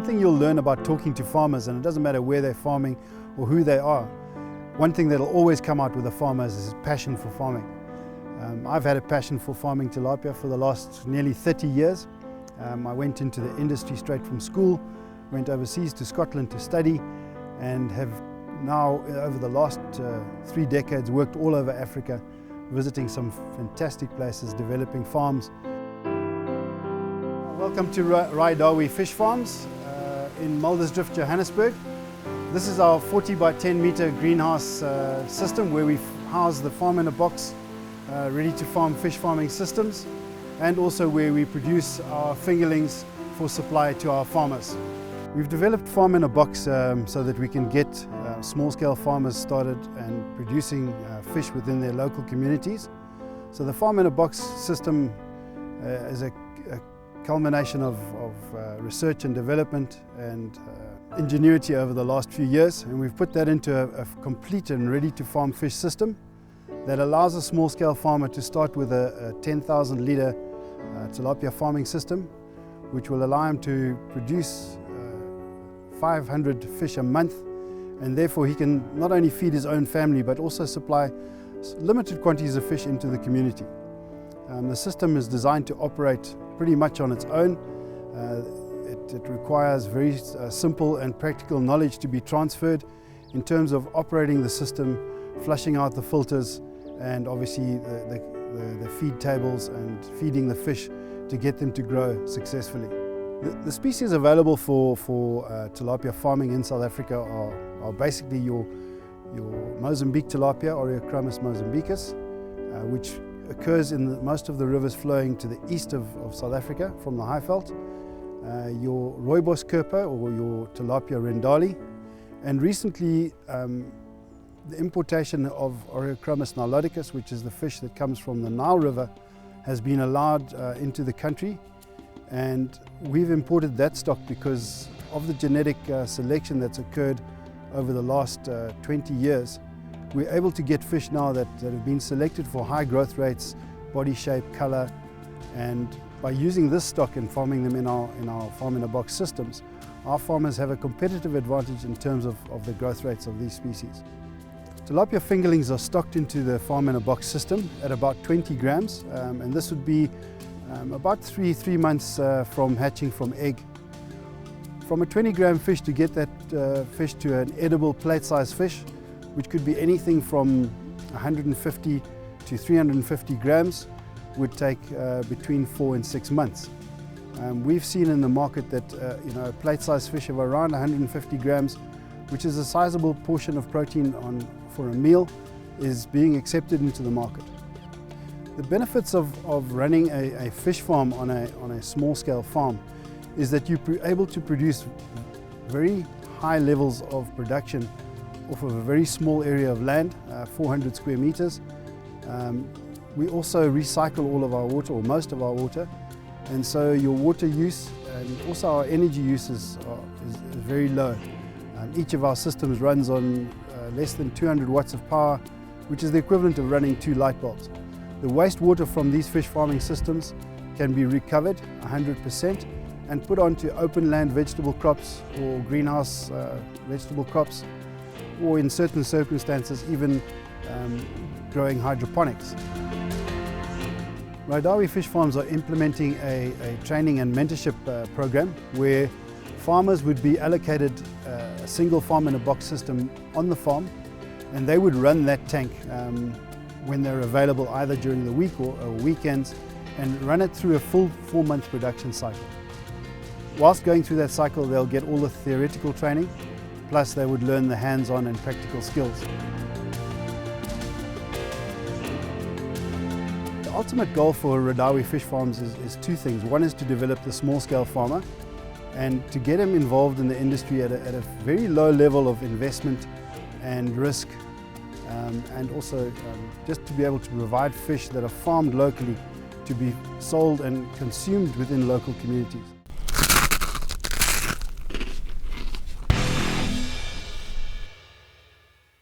thing you'll learn about talking to farmers, and it doesn't matter where they're farming or who they are, one thing that'll always come out with the farmers is his passion for farming. I've had a passion for farming tilapia for the last nearly 30 years. I went into the industry straight from school, went overseas to Scotland to study, and have now, over the last 3 decades, worked all over Africa, visiting some fantastic places, developing farms. Welcome to Raidawi Fish Farms in Muldersdrift, Johannesburg. This is our 40 by 10 meter greenhouse system where we house the farm in a box, ready to farm fish farming systems, and also where we produce our fingerlings for supply to our farmers. We've developed farm in a box so that we can get small-scale farmers started and producing fish within their local communities. So the farm in a box system is a culmination of research and development and ingenuity over the last few years, and we've put that into a complete and ready to farm fish system that allows a small-scale farmer to start with a 10,000 litre tilapia farming system, which will allow him to produce 500 fish a month, and therefore he can not only feed his own family but also supply limited quantities of fish into the community. The system is designed to operate pretty much on its own. It requires very simple and practical knowledge to be transferred in terms of operating the system, flushing out the filters, and obviously the feed tables and feeding the fish to get them to grow successfully. The species available for tilapia farming in South Africa are basically your Mozambique tilapia, Oreochromis mozambicus, which occurs in most of the rivers flowing to the east of South Africa from the Highveld, your rooibos kerper or your tilapia rendali, and recently the importation of Oreochromis niloticus, which is the fish that comes from the Nile River, has been allowed into the country. And we've imported that stock because of the genetic selection that's occurred over the last 20 years. We're able to get fish now that have been selected for high growth rates, body shape, color, and by using this stock and farming them in our farm in a box systems, our farmers have a competitive advantage in terms of the growth rates of these species. Tilapia fingerlings are stocked into the farm in a box system at about 20 grams, and this would be about three months from hatching from egg. From a 20-gram fish, to get that fish to an edible plate-sized fish, which could be anything from 150 to 350 grams, would take between 4 and 6 months. We've seen in the market that a plate-sized fish of around 150 grams, which is a sizable portion of protein for a meal, is being accepted into the market. The benefits of running a fish farm on a small-scale farm is that you're able to produce very high levels of production off of a very small area of land, 400 square meters. We also recycle all of our water, or most of our water, and so your water use and also our energy use is very low. Each of our systems runs on less than 200 watts of power, which is the equivalent of running 2 light bulbs. The wastewater from these fish farming systems can be recovered 100% and put onto open land vegetable crops or greenhouse vegetable crops, or in certain circumstances even growing hydroponics. Raidawi Fish Farms are implementing a training and mentorship program where farmers would be allocated a single farm in a box system on the farm, and they would run that tank when they're available either during the week or weekends, and run it through a full 4-month production cycle. Whilst going through that cycle, they'll get all the theoretical training, plus they would learn the hands-on and practical skills. The ultimate goal for Raidawi Fish Farms is 2 things. One is to develop the small-scale farmer and to get him involved in the industry at a very low level of investment and risk, and also just to be able to provide fish that are farmed locally to be sold and consumed within local communities.